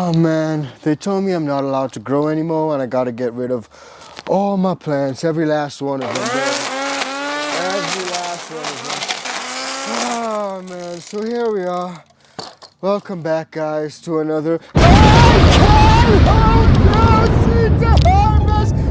Oh man, they told me I'm not allowed to grow anymore and I gotta get rid of all my plants, every last one of them, bro. Every last one of them. Oh man, so here we are. Welcome back, guys, to another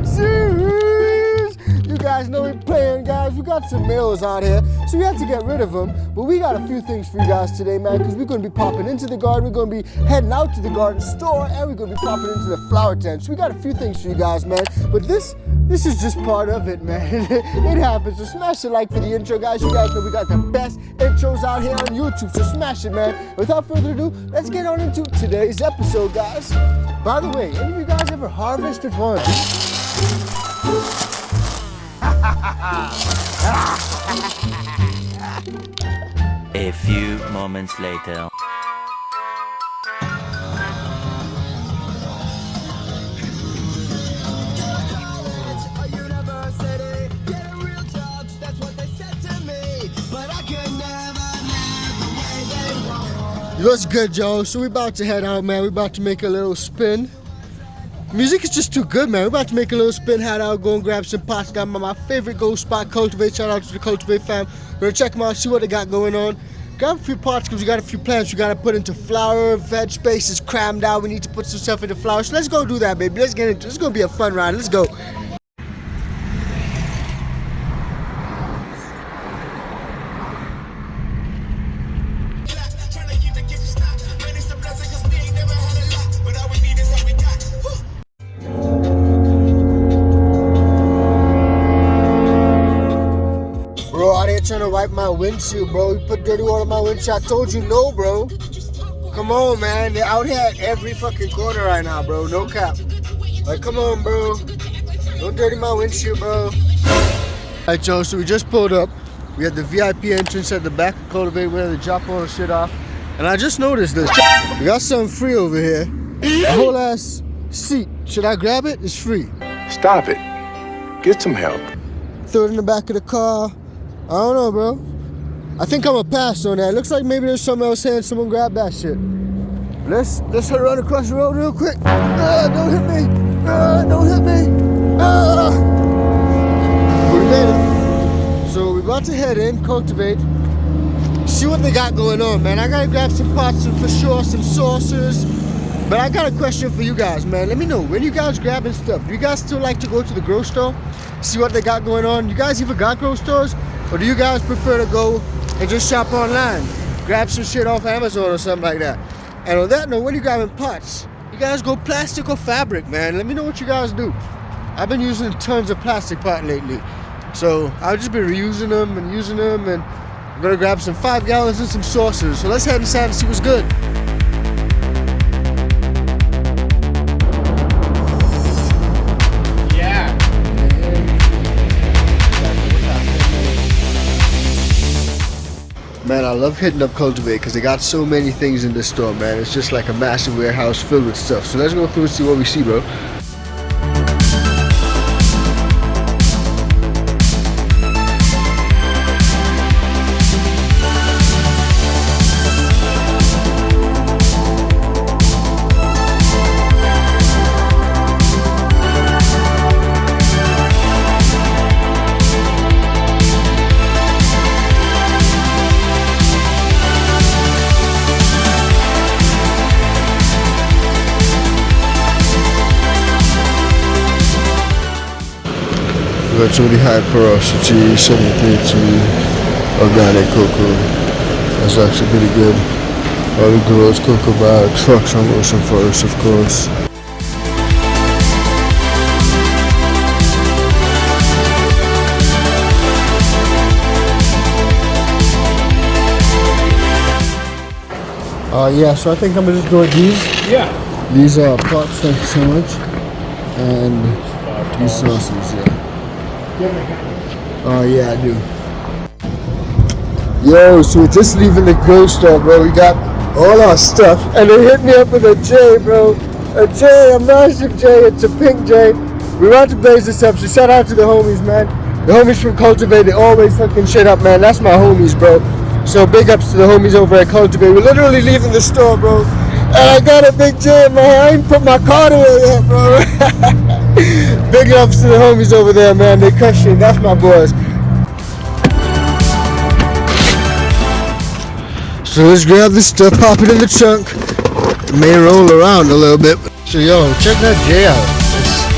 series. You guys know we're playing, guys. We got some males out here, so we had to get rid of them. But we got a few things for you guys today, man, because we're going to be popping into the garden. We're going to be heading out to the garden store, and we're going to be popping into the flower tent. So we got a few things for you guys, man. But this is just part of it, man. It happens. So smash the like for the intro, guys. You guys know we got the best intros out here on YouTube, so smash it, man. Without further ado, let's get on into today's episode, guys. By the way, any of you guys ever harvested one? A few moments later. What's good, Joe? So we're about to head out, man. We're about to make a little spin. Music is just too good, man. We're about to make a little spin, head out, go and grab some pots. Got my favorite go spot, Cultivate. Shout out to the Cultivate fam. We're gonna check them out, see what they got going on. Grab a few pots because we got a few plants we gotta put into flower. Veg space is crammed out. We need to put some stuff into flowers. So let's go do that, baby. Let's get into it. It's gonna be a fun ride. Let's go. Trying to wipe my windshield, bro. You put dirty water on my windshield. I told you no, bro. Come on, man. They're out here at every fucking corner right now, bro. No cap. Like, come on, bro. Don't dirty my windshield, bro. Alright, Joe, so we just pulled up. We had the VIP entrance at the back of Cultivate where they drop all the shit off. And I just noticed this. We got something free over here. A whole ass seat. Should I grab it? It's free. Stop it. Get some help. Throw it in the back of the car. I don't know, bro. I think I'm gonna pass on that. Looks like maybe there's something else here and someone grab that shit. Let's run across the road real quick. Don't hit me. Don't hit me. We made it. So we're about to head in, Cultivate. See what they got going on, man. I gotta grab some pots for sure, some saucers. But I got a question for you guys, man. Let me know, when you guys grabbing stuff, do you guys still like to go to the grocery store? See what they got going on? You guys even got grocery stores? Or do you guys prefer to go and just shop online? Grab some shit off Amazon or something like that. And on that note, when you grabbing pots, you guys go plastic or fabric, man? Let me know what you guys do. I've been using tons of plastic pot lately. So I've just been reusing them and using them, and I'm gonna grab some 5 gallons and some saucers. So let's head inside and see what's good. Man, I love hitting up Cultivate because they got so many things in this store, man. It's just like a massive warehouse filled with stuff. So let's go through and see what we see, bro. We got really high porosity, 73 organic cocoa. That's actually pretty good. All the girls, cocoa bags, trucks on ocean forest, of course. Yeah, so I think I'm gonna just go with these. Yeah. These are pots, thank you so much. And these sauces, yeah. Oh yeah, I do. Yo, so we're just leaving the grocery store, bro. We got all our stuff, and they hit me up with a J, bro. A J, a massive J. It's a pink J. We're about to blaze this up, so shout out to the homies, man. The homies from Cultivate, they always hooking shit up, man. That's my homies, bro. So big ups to the homies over at Cultivate. We're literally leaving the store, bro. And I got a big J, man. I ain't put my card away yet, bro. Big ups to the homies over there, man. They crushing. That's my boys. So let's grab this stuff, pop it in the trunk. It may roll around a little bit. So yo, check that J out.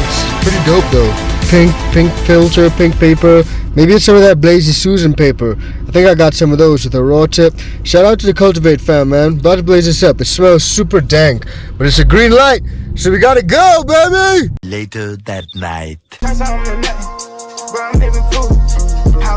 It's pretty dope though. Pink filter, pink paper. Maybe it's some of that Blazy Susan paper. I think I got some of those with a raw tip. Shout out to the Cultivate fam, man. About to blaze this up. It smells super dank, but it's a green light, so we gotta go, baby! Later that night. How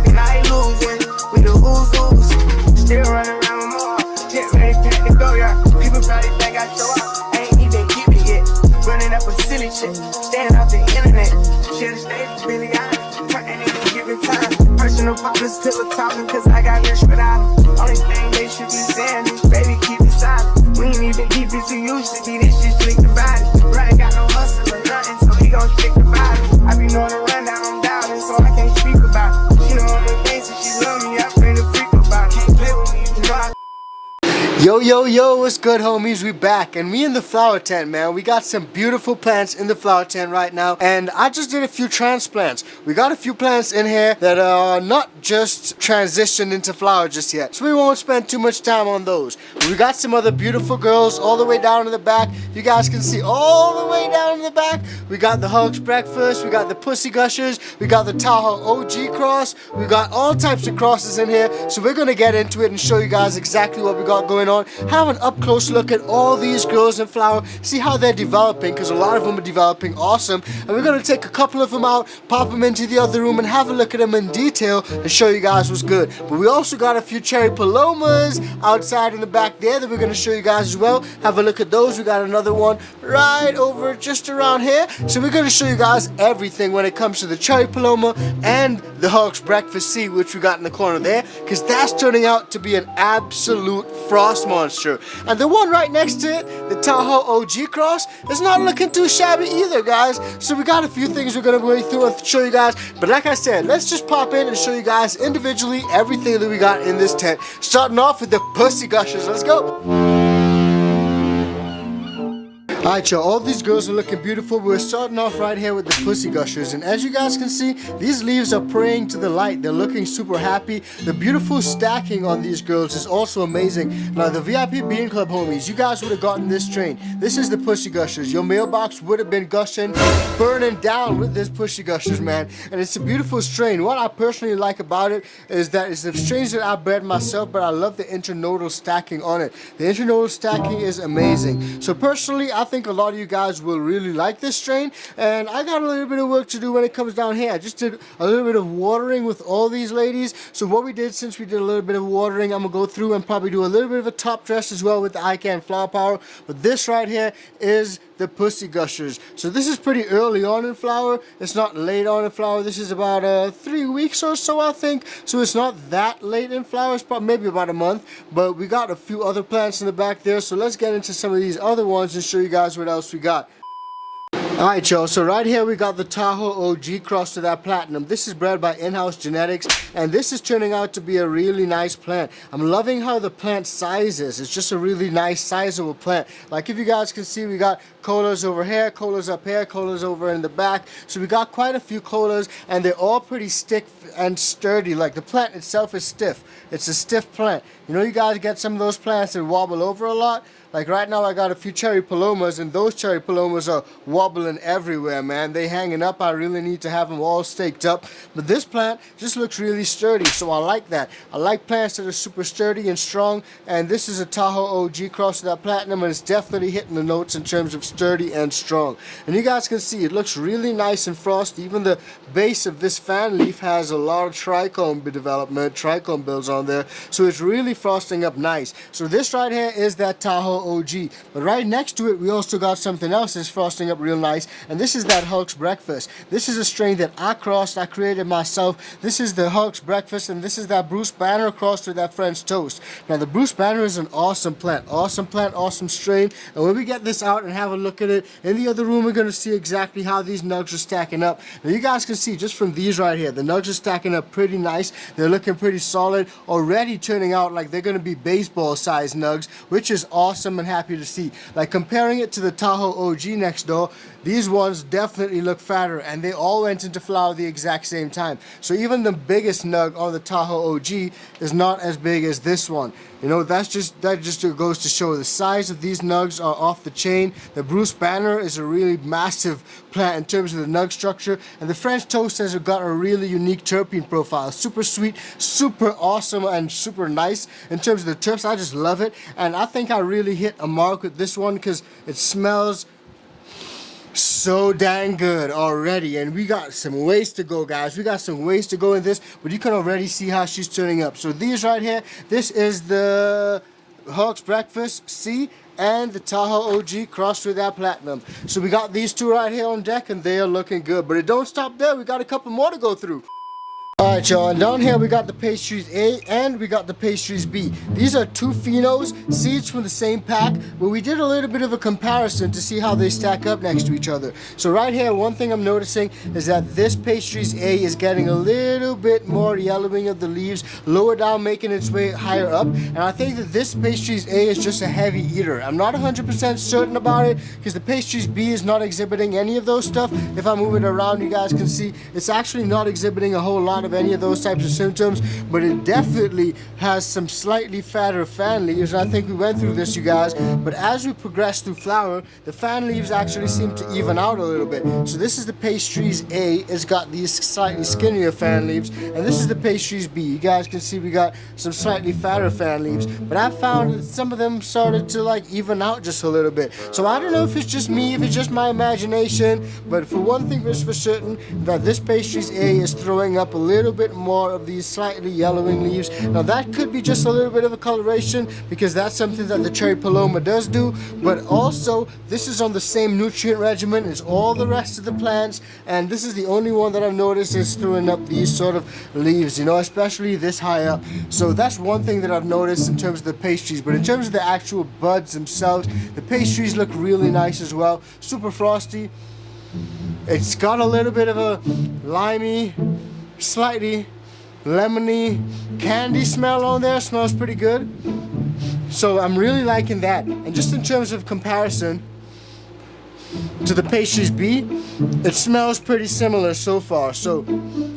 can I lose when we the ooze? Still running around more. Get ready, pack to go, yeah. People probably think I show up. I ain't even give it yet. Running up a silly shit. Staying off the internet. Should've stayed Billy Island. Turning in a given time. Personal problems till we're talking, cause I got rich without them. Only thing they should be saying is, baby, keep it silent. We ain't even deep as you used to be. This shit slick divided. Right, got no hustle or nothing, so he gon' stick divided. I be knowing the rundown, I'm doubting, so I can't speak about it. She know all the things that she love me, I bring the freak about it. Can't play with me, you know I. Yo, what's good, homies? We back, and we in the flower tent, man. We got some beautiful plants in the flower tent right now, and I just did a few transplants. We got a few plants in here that are not just transitioned into flower just yet, so we won't spend too much time on those. But we got some other beautiful girls all the way down in the back. You guys can see all the way down in the back. We got the Hugs Breakfast, we got the Pussy Gushers, we got the Tahoe OG cross. We got all types of crosses in here, so we're gonna get into it and show you guys exactly what we got going on. Have an up close look at all these girls in flower, see how they're developing, because a lot of them are developing awesome, and we're going to take a couple of them out, pop them into the other room and have a look at them in detail and show you guys what's good. But we also got a few cherry palomas outside in the back there that we're going to show you guys as well. Have a look at those. We got another one right over just around here, so we're going to show you guys everything when it comes to the cherry paloma and the Hugs Breakfast C, which we got in the corner there, because that's turning out to be an absolute frost monster. And the one right next to it, the Tahoe OG cross, is not looking too shabby either, guys. So we got a few things we're gonna go through and show you guys. But like I said, let's just pop in and show you guys individually everything that we got in this tent. Starting off with the Pussy Gushers. Let's go. Alright, y'all, all these girls are looking beautiful. We're starting off right here with the Pussy Gushers, and as you guys can see, these leaves are praying to the light. They're looking super happy. The beautiful stacking on these girls is also amazing. Now, the VIP Bean Club homies, you guys would have gotten this strain. This is the Pussy Gushers. Your mailbox would have been gushing, burning down with this Pussy Gushers, man. And it's a beautiful strain. What I personally like about it is that it's the strains that I bred myself, but I love the internodal stacking on it. The internodal stacking is amazing. So personally, I think a lot of you guys will really like this strain, and I got a little bit of work to do when it comes down here. I just did a little bit of watering with all these ladies. So what we did, since we did a little bit of watering, I'm gonna go through and probably do a little bit of a top dress as well with the iCan Flower Power. But this right here is the Pussy Gushers. So this is pretty early on in flower. It's not late on in flower. This is about 3 weeks or so, I think. So it's not that late in flower. It's probably maybe about a month. But we got a few other plants in the back there. So let's get into some of these other ones and show you guys what else we got. Alright, y'all, so right here we got the Tahoe OG cross to that platinum. This is bred by in-house genetics, and this is turning out to be a really nice plant. I'm loving how the plant size is. It's just a really nice sizable plant. Like if you guys can see, we got colas over here, colas up here, colas over in the back. So we got quite a few colas, and they're all pretty stiff and sturdy. Like the plant itself is stiff. It's a stiff plant. You know, you guys get some of those plants that wobble over a lot. Like right now I got a few cherry palomas, and those cherry palomas are wobbling everywhere, man. They hanging up. I really need to have them all staked up. But this plant just looks really sturdy, so I like that. I like plants that are super sturdy and strong, and this is a Tahoe OG cross to that platinum, and it's definitely hitting the notes in terms of sturdy and strong. And you guys can see it looks really nice and frosty. Even the base of this fan leaf has a lot of trichome development, trichome builds on there, so it's really frosting up nice. So this right here is that Tahoe OG, but right next to it we also got something else that's frosting up real nice, and this is that Hugs Breakfast. This is a strain that I crossed, I created myself. This is the Hugs Breakfast, and this is that Bruce Banner crossed with that French Toast. Now the Bruce Banner is an awesome plant, awesome strain, and when we get this out and have a look at it in the other room, we're going to see exactly how these nugs are stacking up. Now you guys can see just from these right here, the nugs are stacking up pretty nice. They're looking pretty solid, already turning out like they're going to be baseball sized nugs, which is awesome. awesome and happy to see. Like comparing it to the Tahoe OG next door, these ones definitely look fatter, and they all went into flower the exact same time. So even the biggest nug on the Tahoe OG is not as big as this one. You know, that just goes to show the size of these nugs are off the chain. The Bruce Banner is a really massive plant in terms of the nug structure, and the French Toast has got a really unique terpene profile. Super sweet, super awesome, and super nice in terms of the terps. I just love it, and I think I really hit a mark with this one because it smells so dang good already, and we got some ways to go, guys. We got some ways to go in this, but you can already see how she's turning up. So these right here, this is the Hawk's Breakfast C and the Tahoe OG crossed with that Platinum. So we got these two right here on deck, and they are looking good, but it don't stop there. We got a couple more to go through. Alright y'all, and down here we got the Pastries A and we got the Pastries B. These are two phenos, seeds from the same pack, but we did a little bit of a comparison to see how they stack up next to each other. So right here, one thing I'm noticing is that this Pastries A is getting a little bit more yellowing of the leaves, lower down, making its way higher up. And I think that this Pastries A is just a heavy eater. I'm not 100% certain about it because the Pastries B is not exhibiting any of those stuff. If I move it around, you guys can see it's actually not exhibiting a whole lot of any of those types of symptoms, but it definitely has some slightly fatter fan leaves. I think we went through this, you guys, but as we progress through flower, the fan leaves actually seem to even out a little bit. So this is the Pastries A, it's got these slightly skinnier fan leaves, and this is the Pastries B. You guys can see we got some slightly fatter fan leaves, but I found that some of them started to like even out just a little bit. So I don't know if it's just me, if it's just my imagination, but for one thing is for certain, that this Pastries A is throwing up a little bit more of these slightly yellowing leaves. Now that could be just a little bit of a coloration because that's something that the Cherry Paloma does do, but also this is on the same nutrient regimen as all the rest of the plants, and this is the only one that I've noticed is throwing up these sort of leaves, you know, especially this high up. So that's one thing that I've noticed in terms of the pastries, but in terms of the actual buds themselves, the pastries look really nice as well. Super frosty. It's got a little bit of a limey, slightly lemony candy smell on there. Smells pretty good, so I'm really liking that. And just in terms of comparison to the Pastries B, it smells pretty similar so far, so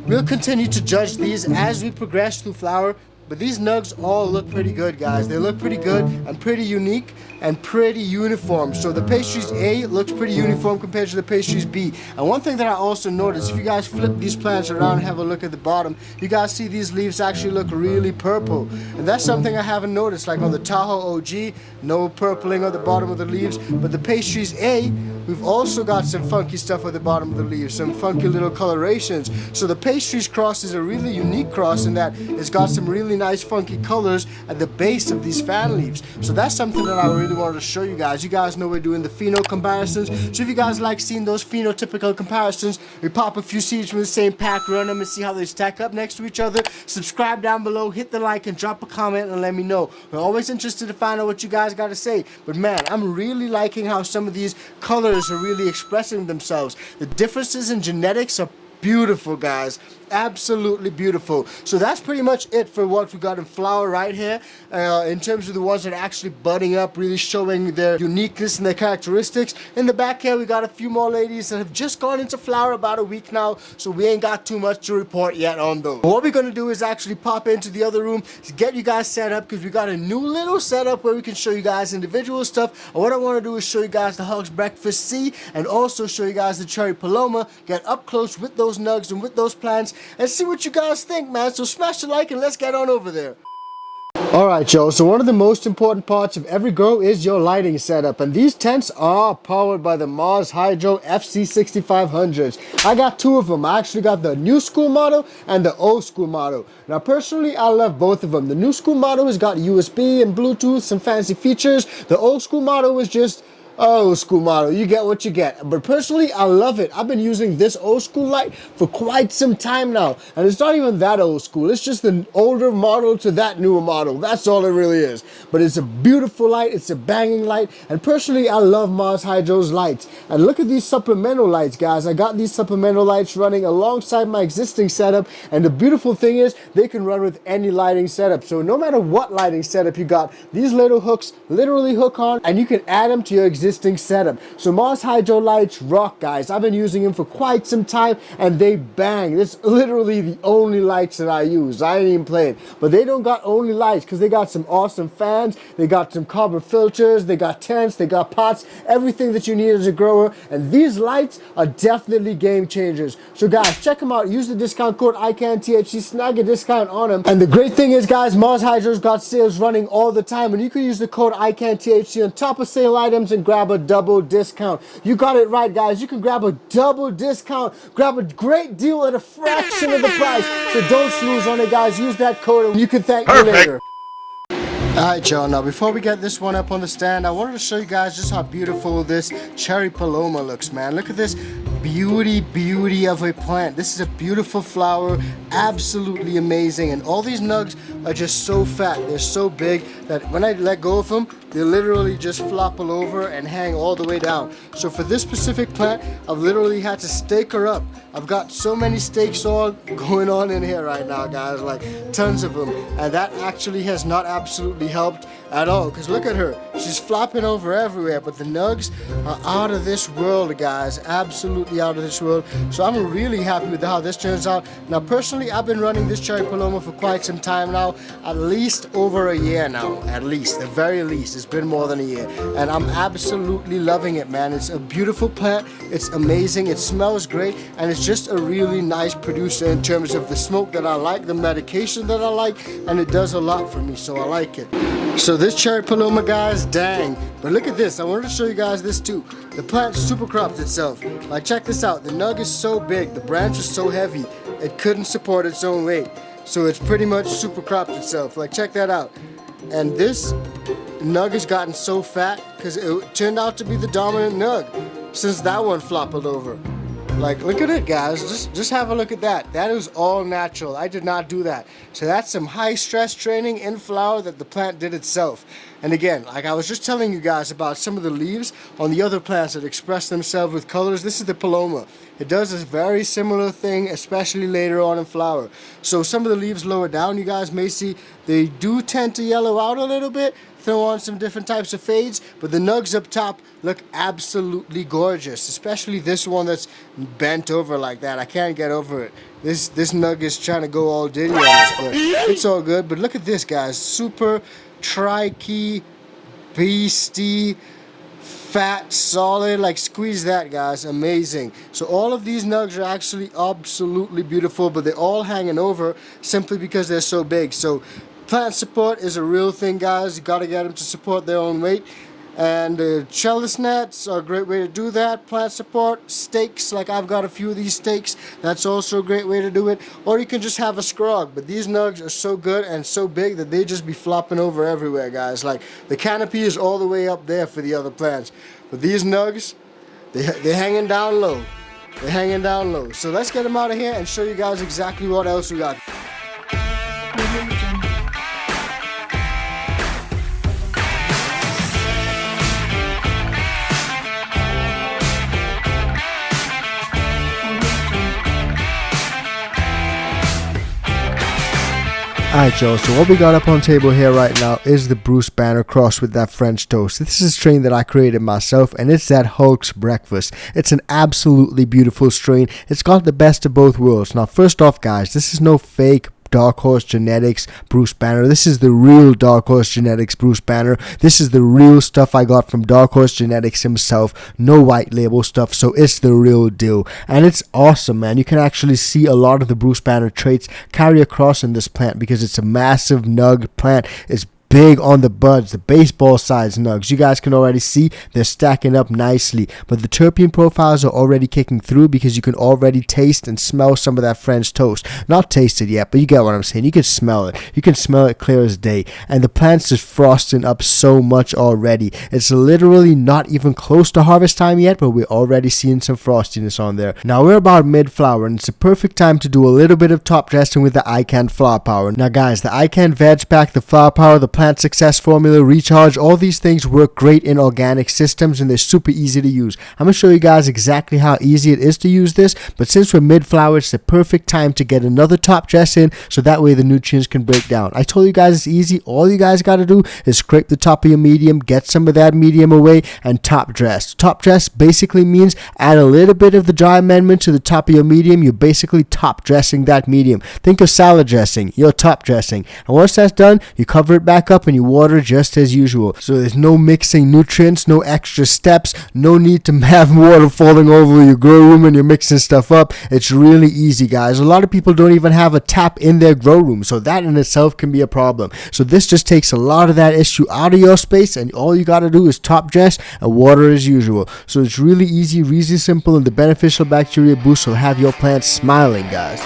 we'll continue to judge these as we progress through flower. But these nugs all look pretty good, guys. They look pretty good and pretty unique and pretty uniform. So the Pastries A looks pretty uniform compared to the Pastries B. And one thing that I also noticed, if you guys flip these plants around and have a look at the bottom, you guys see these leaves actually look really purple. And that's something I haven't noticed. Like on the Tahoe OG, no purpling on the bottom of the leaves. But the Pastries A, we've also got some funky stuff at the bottom of the leaves, some funky little colorations. So the Pastries cross is a really unique cross in that it's got some really nice funky colors at the base of these fan leaves. So that's something that I really wanted to show you guys. You guys know we're doing the pheno comparisons, so if you guys like seeing those phenotypical comparisons, we pop a few seeds from the same pack, run them and see how they stack up next to each other. Subscribe down below, hit the like and drop a comment and let me know. We're always interested to find out what you guys got to say. But man, I'm really liking how some of these colors are really expressing themselves. The differences in genetics are beautiful, guys. Absolutely beautiful. So that's pretty much it for what we got in flower right here, in terms of the ones that are actually budding up, really showing their uniqueness and their characteristics. In the back here we got a few more ladies that have just gone into flower about a week now, so we ain't got too much to report yet on those. But what we're gonna do is actually pop into the other room to get you guys set up, because we got a new little setup where we can show you guys individual stuff. And what I want to do is show you guys the Hog's Breakfast C, and also show you guys the Cherry Paloma, get up close with those nugs and with those plants, and see what you guys think, man. So smash the like and let's get on over there. Alright, y'all, so one of the most important parts of every grow is your lighting setup, and these tents are powered by the Mars Hydro FC6500s. I got two of them. I actually got the new school model and the old school model. Now personally, I love both of them. The new school model has got USB and Bluetooth, some fancy features. The old school model is just Old school model, you get what you get. But personally, I love it. I've been using this old school light for quite some time now. And it's not even that old school. It's just an older model to that newer model. That's all it really is. But it's a beautiful light. It's a banging light. And personally, I love Mars Hydro's lights. And look at these supplemental lights, guys. I got these supplemental lights running alongside my existing setup. And the beautiful thing is, they can run with any lighting setup. So no matter what lighting setup you got, these little hooks literally hook on, and you can add them to your existing setup. So Mars Hydro lights rock, guys. I've been using them for quite some time, and they bang. This is literally the only lights that I use. I ain't even playing. But they don't got only lights, because they got some awesome fans, they got some carbon filters, they got tents, they got pots, everything that you need as a grower. And these lights are definitely game changers. So guys, check them out. Use the discount code icanthc, snag a discount on them. And the great thing is, guys, Mars Hydro's got sales running all the time, and you can use the code icanthc on top of sale items and grab a double discount. You got it right, guys. You can grab a double discount, grab a great deal at a fraction of the price. So don't snooze on it, guys. Use that code and you can thank me later. Alright, y'all, now before we get this one up on the stand, I wanted to show you guys just how beautiful this cherry Paloma looks, man. Look at this beauty of a plant. This is a beautiful flower, absolutely amazing, and all these nugs are just so fat, they're so big that when I let go of them, they literally just flop all over and hang all the way down. So for this specific plant, I've literally had to stake her up. I've got so many stakes all going on in here right now, guys, like tons of them, and that actually has not absolutely helped at all, because look at her, she's flopping over everywhere. But the nugs are out of this world, guys, absolutely out of this world. So I'm really happy with how this turns out. Now personally, I've been running this cherry Paloma for quite some time now, at least over a year now, at least, the very least. It's been more than a year, and I'm absolutely loving it, man. It's a beautiful plant, it's amazing, it smells great, and it's just a really nice producer in terms of the smoke that I like, the medication that I like, and it does a lot for me, so I like it. So this cherry Paloma, guys, dang. But look at this, I wanted to show you guys this too. The plant super cropped itself. Like, check this out, the nug is so big, the branch is so heavy, it couldn't support its own weight. So it's pretty much super cropped itself. Like, check that out. And this nug has gotten so fat because it turned out to be the dominant nug since that one flopped over. Like, look at it, guys. Just have a look at that. That is all natural. I did not do that. So that's some high stress training in flower that the plant did itself. And again, like I was just telling you guys about some of the leaves on the other plants that express themselves with colors. This is the Paloma. It does a very similar thing, especially later on in flower. So some of the leaves lower down, you guys may see, they do tend to yellow out a little bit, throw on some different types of fades, but the nugs up top look absolutely gorgeous, especially this one that's bent over like that. I can't get over it. This nug is trying to go all diddy on us, but it's all good. But look at this, guys. Super tricky, beastie, fat, solid. Like, squeeze that, guys. Amazing. So all of these nugs are actually absolutely beautiful, but they're all hanging over simply because they're so big. So plant support is a real thing, guys. You got to get them to support their own weight. And trellis nets are a great way to do that. Plant support, stakes, like I've got a few of these stakes, that's also a great way to do it. Or you can just have a scrog, but these nugs are so good and so big that they just be flopping over everywhere, guys. Like, the canopy is all the way up there for the other plants, but these nugs, they're hanging down low. They're hanging down low. So let's get them out of here and show you guys exactly what else we got. Alright, y'all, so what we got up on table here right now is the Bruce Banner cross with that French toast. This is a strain that I created myself, and it's that Hulk's breakfast. It's an absolutely beautiful strain. It's got the best of both worlds. Now, first off, guys, this is no fake Dark Horse Genetics Bruce Banner. This is the real Dark Horse Genetics Bruce Banner. This is the real stuff I got from Dark Horse Genetics himself. No white label stuff, so it's the real deal. And it's awesome, man. You can actually see a lot of the Bruce Banner traits carry across in this plant because it's a massive nug plant. It's big on the buds, the baseball size nugs. You guys can already see they're stacking up nicely, but the terpene profiles are already kicking through because you can already taste and smell some of that French toast. Not taste it yet, but you get what I'm saying. You can smell it. You can smell it clear as day, and the plant's just frosting up so much already. It's literally not even close to harvest time yet, but we're already seeing some frostiness on there. Now we're about mid-flower, and it's a perfect time to do a little bit of top dressing with the iCan flower power. Now guys, the iCan veg pack, the flower power, the plant success formula, recharge, all these things work great in organic systems, and they're super easy to use. I'm going to show you guys exactly how easy it is to use this, but since we're mid-flower, it's the perfect time to get another top dress in, so that way the nutrients can break down. I told you guys it's easy. All you guys got to do is scrape the top of your medium, get some of that medium away, and top dress. Top dress basically means add a little bit of the dry amendment to the top of your medium. You're basically top dressing that medium. Think of salad dressing. You're top dressing. And once that's done, you cover it back up and you water just as usual. So there's no mixing nutrients, no extra steps, no need to have water falling over your grow room when you're mixing stuff up. It's really easy, guys. A lot of people don't even have a tap in their grow room, so that in itself can be a problem. So this just takes a lot of that issue out of your space, and all you got to do is top dress and water as usual. So it's really easy, really simple, and the beneficial bacteria boost will have your plants smiling, guys.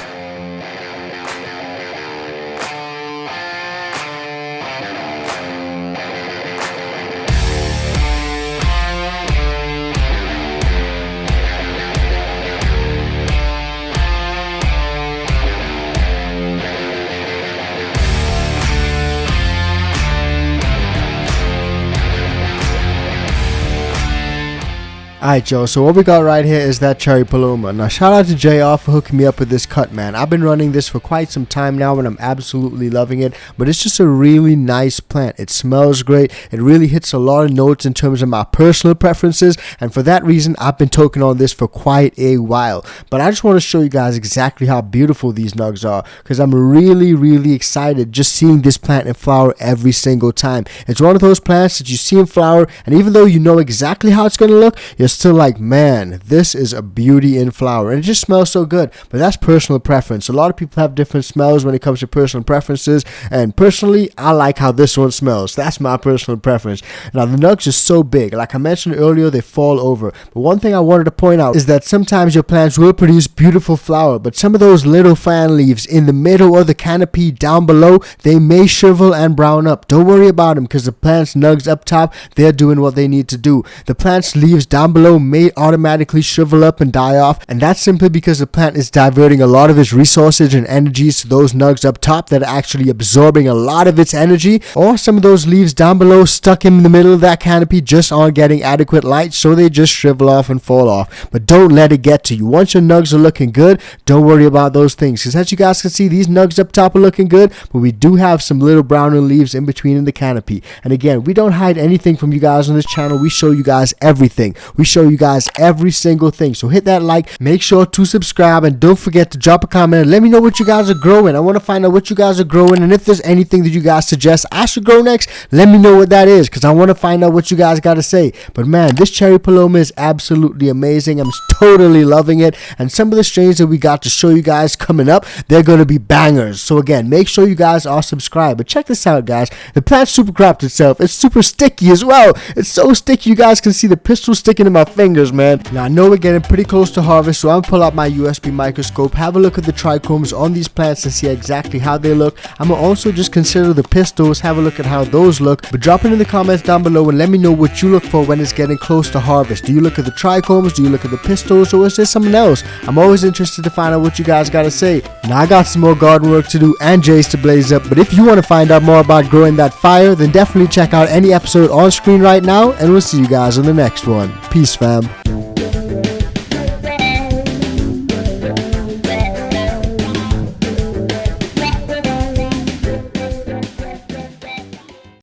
Alright, Joe, so what we got right here is that cherry Paloma. Now, shout out to JR for hooking me up with this cut, man. I've been running this for quite some time now, and I'm absolutely loving it. But it's just a really nice plant. It smells great. It really hits a lot of notes in terms of my personal preferences, and for that reason, I've been toking on this for quite a while. But I just want to show you guys exactly how beautiful these nugs are, because I'm really excited just seeing this plant in flower every single time. It's one of those plants that you see in flower, and even though you know exactly how it's going to look, you're still like, man, this is a beauty in flower, and it just smells so good. But that's personal preference. A lot of people have different smells when it comes to personal preferences, and personally, I like how this one smells. That's my personal preference. Now, the nugs are so big. Like I mentioned earlier, they fall over. But one thing I wanted to point out is that sometimes your plants will produce beautiful flower, but some of those little fan leaves in the middle of the canopy down below, they may shrivel and brown up. Don't worry about them, because the plant's nugs up top, they're doing what they need to do. The plant's leaves down below may automatically shrivel up and die off, and that's simply because the plant is diverting a lot of its resources and energies to those nugs up top that are actually absorbing a lot of its energy, or some of those leaves down below stuck in the middle of that canopy just aren't getting adequate light, so they just shrivel off and fall off. But don't let it get to you. Once your nugs are looking good, don't worry about those things, because as you guys can see, these nugs up top are looking good, but we do have some little browner leaves in between in the canopy. And again, we don't hide anything from you guys on this channel. We show you guys everything. We show you guys every single thing. So hit that like, make sure to subscribe, and don't forget to drop a comment and let me know what you guys are growing. I want to find out what you guys are growing, and if there's anything that you guys suggest I should grow next, let me know what that is, because I want to find out what you guys got to say. But man, this cherry Paloma is absolutely amazing. I'm totally loving it, and some of the strains that we got to show you guys coming up, they're going to be bangers. So again, make sure you guys are subscribed. But check this out, guys. The plant super cropped itself. It's super sticky as well. It's so sticky you guys can see the pistil sticking in my fingers, man. Now I know we're getting pretty close to harvest, so I'm gonna pull out my USB microscope, have a look at the trichomes on these plants and see exactly how they look. I'm gonna also just consider the pistils, have a look at how those look. But drop it in the comments down below and let me know what you look for when it's getting close to harvest. Do you look at the trichomes? Do you look at the pistils? Or is there something else? I'm always interested to find out what you guys gotta say. Now I got some more garden work to do and J's to blaze up, but if you want to find out more about growing that fire, then definitely check out any episode on screen right now, and we'll see you guys on the next one. Peace, fam.